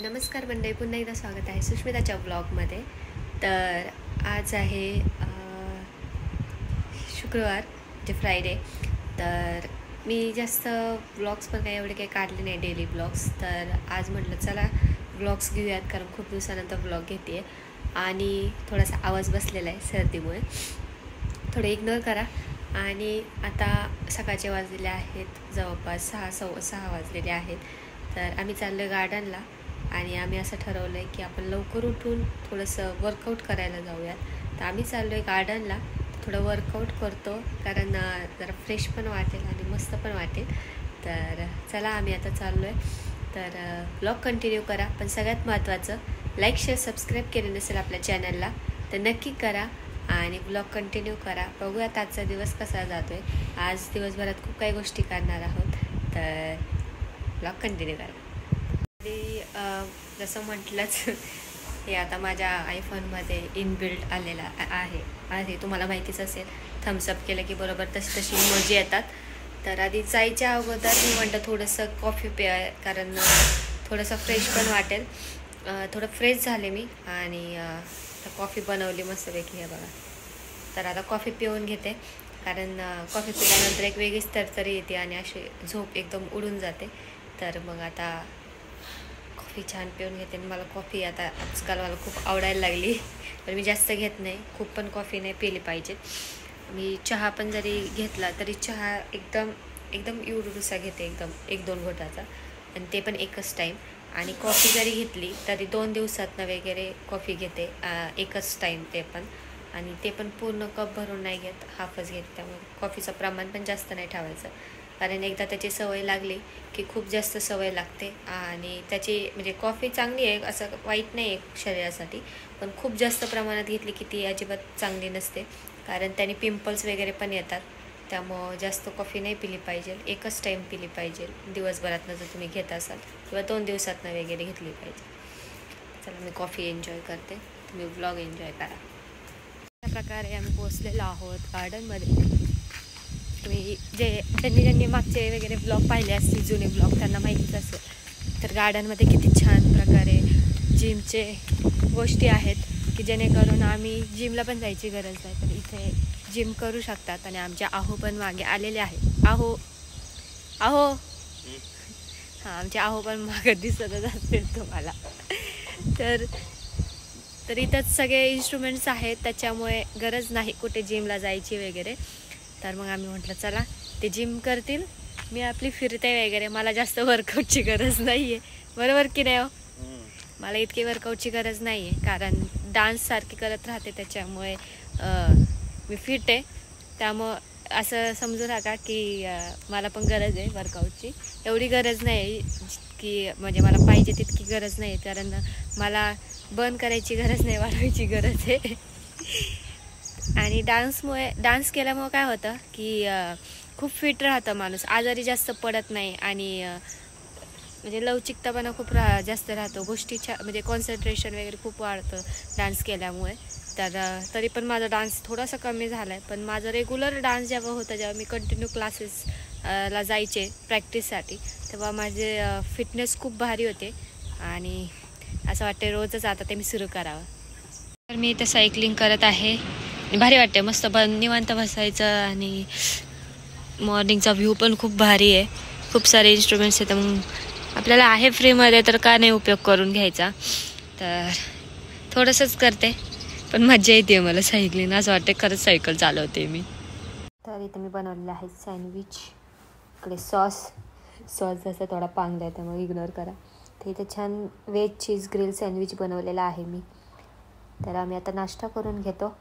तर नमस्कार मंडळी, पुन्हा एकदा स्वागत आहे सुष्मिताच्या ब्लॉगमध्ये. तर आज आहे शुक्रवार म्हणजे फ्रायडे. तर मी जास्त ब्लॉग्स पण काही काढले नाही, डेली ब्लॉग्स. तर आज म्हटलं चला ब्लॉग्स घेऊयात, कारण खूप दिवसानंतर ब्लॉग घेते आणि थोडासा आवाज बसलेला आहे सर्दीमुळे, थोडं इग्नोर करा. आणि आता सकाळचे वाजलेले आहेत जवळपास 6:15 वाजलेले आहेत. तर आम्ही चाललो आहे गार्डनला आणि आम्ही असं ठरवलं आहे की आपण लवकर उठून थोडंसं वर्कआउट करायला जाऊयात. तर आम्ही चाललो आहे गार्डनला, थोडं वर्कआउट करतो, कारण जरा फ्रेश पण वाटेल आणि मस्त पण वाटेल. तर चला आम्ही आता चाललो आहे. तर ब्लॉग कंटिन्यू करा, पण सगळ्यात महत्त्वाचं लाईक शेअर सबस्क्राईब केलं नसेल आपल्या चॅनलला तर नक्की करा आणि ब्लॉग कंटिन्यू करा. बघूयात आजचा दिवस कसा जातो आहे. आज दिवसभरात खूप काही गोष्टी करणार आहोत, तर ब्लॉग कंटिन्यू करा. जसं म्हटलंच, हे आता माझ्या आयफोनमध्ये इनबिल्ट आलेला आहे तुम्हाला माहितीच असेल. थम्सअप केलं की बरोबर तशी इमोजी येतात. तर आधी जायच्या अगोदर मी म्हटलं थोडंसं कॉफी प्या, कारण थोडंसं फ्रेश पण वाटेल. थोडं फ्रेश झाले मी आणि कॉफी बनवली मस्तपैकी, हे बघा. तर आता कॉफी पिऊन घेते, कारण कॉफी पिल्यानंतर एक वेगळीच तरतरी येते आणि अशी झोप एकदम उडून जाते. तर मग आता कॉफी छान पिऊन घेते. मला कॉफी आता आजकाल मला खूप आवडायला लागली, पण मी जास्त घेत नाही. खूप पण कॉफी नाही पिली पाहिजे. मी चहा पण जरी घेतला तरी चहा एकदम एवढूसा घेते, एकदम 1-2 घोटाचा, आणि ते पण एकच टाईम. आणि कॉफी जरी घेतली तरी 2 दिवसातनं वगैरे कॉफी घेते, एकच टाईम ते पण. आणि ते पण पूर्ण कप भरून नाही घेत, हाफच घेते. त्यामुळे कॉफीचं प्रमाण पण जास्त नाही ठेवायचं, कारण एकदा त्याची सवय लागली की खूप जास्त सवय लागते. आणि त्याची म्हणजे कॉफी चांगली आहे, असं वाईट नाही आहे शरीरासाठी, पण खूप जास्त प्रमाणात घेतली की ती अजिबात चांगली नसते, कारण त्याने पिंपल्स वगैरे पण येतात. त्यामुळं जास्त कॉफी नाही पिली पाहिजे, एकच टाईम पिली पाहिजे दिवसभरातनं जर तुम्ही घेत असाल, किंवा 2 दिवसातनं वगैरे घेतली पाहिजे. चला मी कॉफी एन्जॉय करते, तुम्ही ब्लॉग एन्जॉय करा. अशा प्रकारे आम्ही पोचलेलो आहोत गार्डनमध्ये. तुम्ही ज्यांनी मागचे वगैरे ब्लॉग पाहिले असतील, जुने ब्लॉग, त्यांना माहितीच असेल. तर गार्डनमध्ये किती छान प्रकारे जिमचे गोष्टी आहेत की जेणेकरून आम्ही जिमला पण जायची गरज नाही, तर इथे जिम करू शकतात. आणि आमच्या आहो पण मागे आलेले आहेत. आहो हां, आमचे आहो पण मागे दिसतच असतील तुम्हाला. तर इथंच सगळे इन्स्ट्रुमेंट्स आहेत, त्याच्यामुळे गरज नाही कुठे जिमला जायची वगैरे. तर मग आम्ही म्हटलं चला, ते जिम करतील, मी आपली फिरते वगैरे. मला जास्त वर्कआउटची गरज नाही आहे, बरोबर की नाही हो? मला इतकी वर्कआउटची गरज नाही आहे, कारण डान्स सारखी करत राहते, त्याच्यामुळे मी फिट आहे. त्यामुळं असं समजू नका की मला पण गरज आहे वर्कआउटची. एवढी गरज नाही की म्हणजे मला पाहिजे तितकी गरज नाही, कारण मला बर्न करायची गरज नाही, वाढवायची गरज आहे. आणि डान्स केल्यामुळं काय होतं की खूप फिट राहतं माणूस, आजारी जास्त पडत नाही. आणि म्हणजे लवचिकतापणा खूप जास्त राहतो गोष्टीच्या, म्हणजे कॉन्सन्ट्रेशन वगैरे खूप वाढतं डान्स केल्यामुळे. तर तरी पण माझा डान्स थोडासा कमी झाला आहे, पण माझं रेग्युलर डान्स जेव्हा होतं, जेव्हा मी कंटिन्यू क्लासेसला जायचे प्रॅक्टिससाठी, तेव्हा माझे फिटनेस खूप भारी होते. आणि असं वाटते रोजच आता ते मी सुरू करावं. तर मी इथं सायकलिंग करत आहे, भारी वाटते, मस्त निवांत बसायचं. आणि मॉर्निंगचा व्ह्यू पण खूप भारी आहे, खूप सारे इन्स्ट्रुमेंट्स आहेत. मग आपल्याला आहे फ्रीमध्ये, तर का नाही उपयोग करून घ्यायचा. तर थोडंसंच करते, पण मजा येते मला सायकलिंग, असं वाटते खरंच सायकल चालवते मी. तर इथं मी बनवलेलं आहे सँडविच. इकडे सॉस जसं थोडा पांगला आहे, त्यामुळे इग्नोर करा. तर इथे छान व्हेज चीज ग्रिल सँडविच बनवलेला आहे मी. तर आम्ही आता नाश्ता करून घेतो.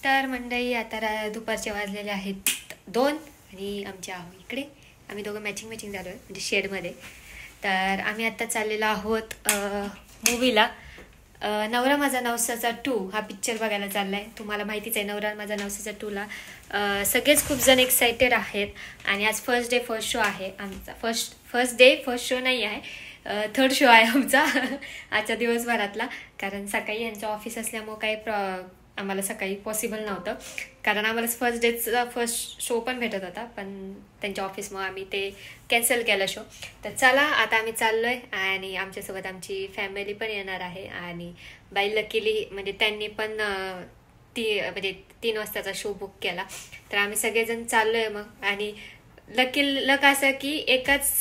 तर मंडळी, आता दुपारचे वाजलेले आहेत 2 आणि आमच्या आहो इकडे. आम्ही दोघं मॅचिंग झालो आहे, म्हणजे शेडमध्ये. तर आम्ही आत्ता चाललेलो आहोत मूवीला. नवरा माझा नवसाचा 2 हा पिक्चर बघायला चाललाय. तुम्हाला माहितीच आहे नवरा माझा नवसाचा 2ला सगळेच खूप जण एक्सायटेड आहेत. आणि आज फर्स्ट डे फर्स्ट शो आहे आमचा. फर्स्ट डे फर्स्ट शो नाही आहे, थर्ड शो आहे आमचा आजच्या दिवसभरातला. कारण सकाळी यांचं ऑफिस असल्यामुळं काही आम्हाला सकाळी पॉसिबल नव्हतं, कारण आम्हाला फर्स्ट डेचा फर्स्ट शो पण भेटत होता, पण त्यांच्या ऑफिसमुळे आम्ही ते कॅन्सल केलं शो. तर चला आता आम्ही चाललो आहे आणि आमच्यासोबत आमची फॅमिली पण येणार आहे. आणि बाई लकीली म्हणजे त्यांनी पण 3 वाजताचा शो बुक केला. तर आम्ही सगळेजण चाललो आहे मग. आणि लक असं की एकाच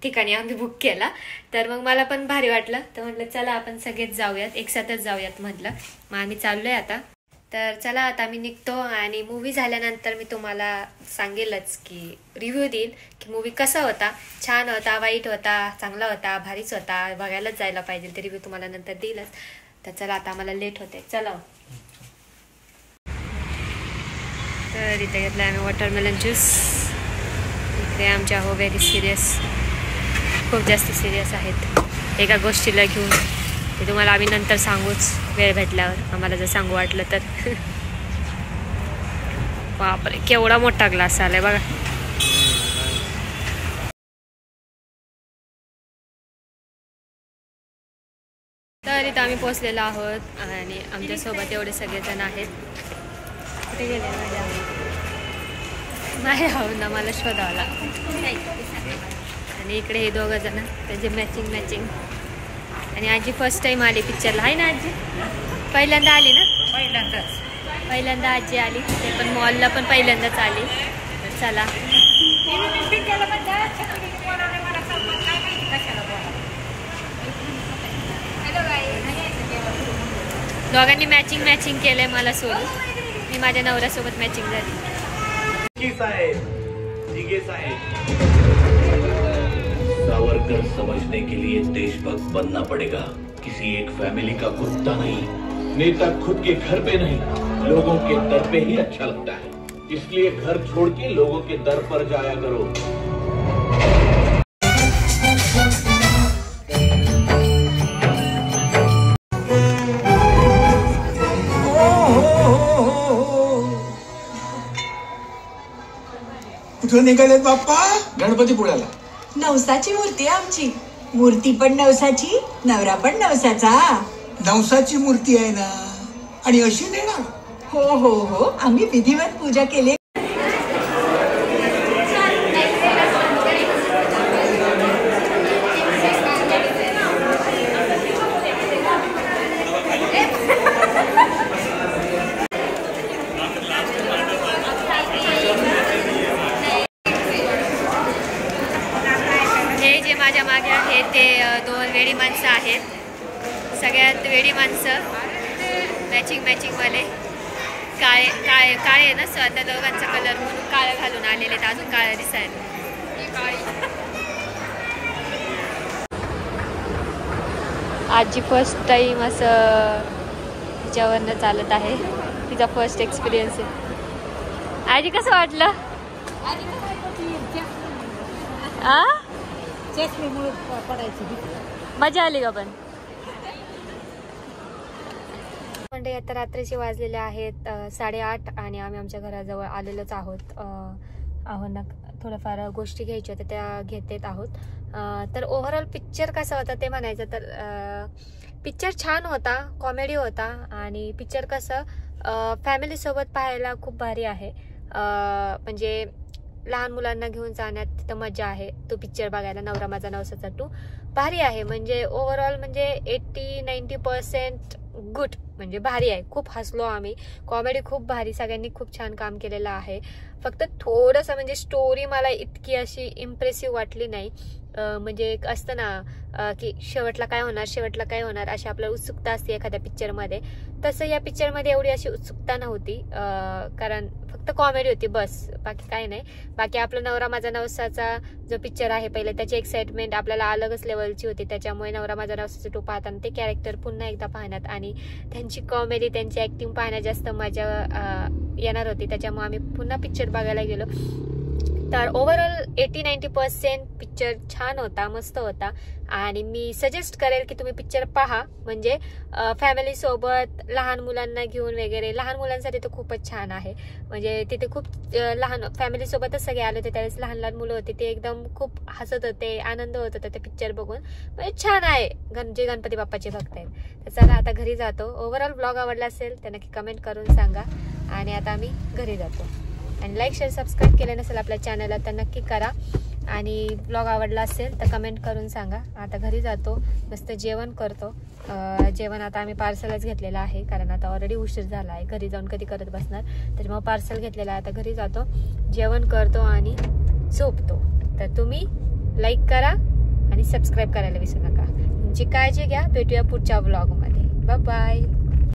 ठिकाणी आम्ही बुक केला, तर मग मला पण भारी वाटलं. तर म्हटलं चला आपण सगळेच जाऊयात, एकसाथच जाऊयात म्हटलं. मग आम्ही चाललोय आता. तर चला आता आम्ही निघतो आणि मूवी झाल्यानंतर मी तुम्हाला सांगेलच की रिव्ह्यू देईल की मूवी कसा होता, छान होता, वाईट होता, चांगला होता, भारीच होता, बघायलाच जायला पाहिजे. ते रिव्ह्यू तुम्हाला नंतर देईलच. तर चला आता आम्हाला लेट होते, चला. तर इथे घेतला आम्ही वॉटरमेलन ज्यूस. इकडे आमच्या हो व्हेरी सिरियस, खूप जास्त सिरियस आहेत एका गोष्टीला घेऊन. ते तुम्हाला आम्ही नंतर सांगूच वेळ भेटल्यावर, आम्हाला जर सांगू वाटलं तर. बापरे केवढा मोठा ग्लास आलाय बघा. तर इथं आम्ही पोचलेलो आहोत आणि आमच्यासोबत एवढे सगळेजण आहेत. कुठे गेले माझ्या हो ना, मला शोधावं लागतं. आणि इकडे हे 2 जण त्यांचे मॅचिंग. आणि आजी फर्स्ट टाइम आली पिक्चरला, आहे ना आजी? पहिल्यांदा आली ना? पहिल्यांदा आजी आली, ते पण मॉलला पण पहिल्यांदाच आली. तर चला दोघांनी मॅचिंग केलंय मला सोडून. मी माझ्या नवऱ्यासोबत मॅचिंग झाली. सावरकर समझने के लिए देशभक्त बनना पड़ेगा. किसी एक फैमिली का कुत्ता नहीं, नेता खुद के घर पे नहीं, लोगों के दर पे ही अच्छा लगता है. इसलिए घर छोड़ के लोगों के दर पर जाया करो. कुठं निघालेत बाप्पा? गणपतीपुळ्याला. नवसाची मूर्ती आहे आमची. मूर्ती पण नवसाची, नवरा पण नवसाचा. नवसाची मूर्ती आहे ना, आणि अशी नेणार? हो आम्ही विधिवत पूजा केली. हे जे माझ्या मागे आहे ते 2 वेडी माणसं आहेत. सगळ्यात वेडी माणसं मॅचिंगवाले. काळे आहे ना, स्वतः दोघांचा कलर म्हणून काळं घालून आलेले आहेत, अजून काळं दिसायला. आजी फर्स्ट टाइम असं तिच्यावरनं चालत आहे, तिचा फर्स्ट एक्सपिरियन्स आहे. आजी कसं वाटलं? मजा आली का? पण म्हणजे आता रात्रीचे वाजलेले आहेत 8:30 आणि आम्ही आमच्या घराजवळ आलेलोच आहोत. ना थोड्याफार गोष्टी घ्यायच्या होत्या, त्या घेत आहोत. तर ओव्हरऑल पिक्चर कसा होता ते म्हणायचं तर पिक्चर छान होता, कॉमेडी होता. आणि पिक्चर कसं फॅमिलीसोबत पाहायला खूप भारी आहे. म्हणजे लहान मुलांना घेऊन जाण्यात तिथं मजा आहे. तो पिक्चर बघायला नवरा माझा नवसाचा 2 भारी आहे. म्हणजे ओव्हरऑल म्हणजे 80-90% गुड, म्हणजे भारी आहे. खूप हसलो आम्ही, कॉमेडी खूप भारी, सगळ्यांनी खूप छान काम केलेलं आहे. फक्त थोडंसं म्हणजे स्टोरी मला इतकी अशी इम्प्रेसिव्ह वाटली नाही. म्हणजे एक असतं ना की शेवटला काय होणार अशी आपल्याला उत्सुकता असते एखाद्या पिक्चरमध्ये. तसं या पिक्चरमध्ये एवढी अशी उत्सुकता नव्हती, कारण फक्त कॉमेडी होती बस, बाकी काही नाही. बाकी आपला नवरा माझा नवसाचा जो पिक्चर आहे पहिले, त्याची एक्साइटमेंट आपल्याला अलगच लेवलची होती. त्याच्यामुळे नवरा माझा नवसाचा 2 पाहताना ते कॅरेक्टर पुन्हा एकदा पाहण्यात आणि त्यांची कॉमेडी, त्यांची ऍक्टिंग पाहण्यात जास्त मजा येणार होती. त्याच्यामुळे आम्ही पुन्हा पिक्चर बघायला गेलो. तर ओव्हरऑल 80-90% पिक्चर छान होता, मस्त होता आणि मी सजेस्ट करेल की तुम्ही पिक्चर पहा. म्हणजे फॅमिली सोबत लहान मुलांना घेऊन वगैरे, लहान मुलांसाठी तर खूपच छान आहे. म्हणजे तिथे खूप लहान फॅमिली सोबतच सगळे आले होते, त्यावेळेस लहान लहान मुलं होते, ते एकदम खूप हसत होते, आनंद होत होता ते पिक्चर बघून. म्हणजे छान आहे जे गणपती बाप्पाचे भक्त आहेत. तर चला आता घरी जातो. ओव्हरऑल ब्लॉग आवडला असेल तर नक्की कमेंट करून सांगा. आणि आता आम्ही घरी जातो. आणि लाईक शेअर सबस्क्राईब केलं नसेल आपल्या चॅनलला तर नक्की करा. आणि ब्लॉग आवडला असेल तर कमेंट करून सांगा. आता घरी जातो, मस्त जेवण करतो. जेवण आता आम्ही पार्सलच घेतलेलं आहे, कारण आता ऑलरेडी उशीर झाला आहे. घरी जाऊन कधी करत बसणार, त्याच्यामुळे पार्सल घेतलेलं आहे. आता घरी जातो, जेवण करतो आणि झोपतो. तर तुम्ही लाईक करा आणि सबस्क्राईब करायला विसरू नका. तुमची काळजी घ्या. भेटूया पुढच्या ब्लॉगमध्ये. Bye bye.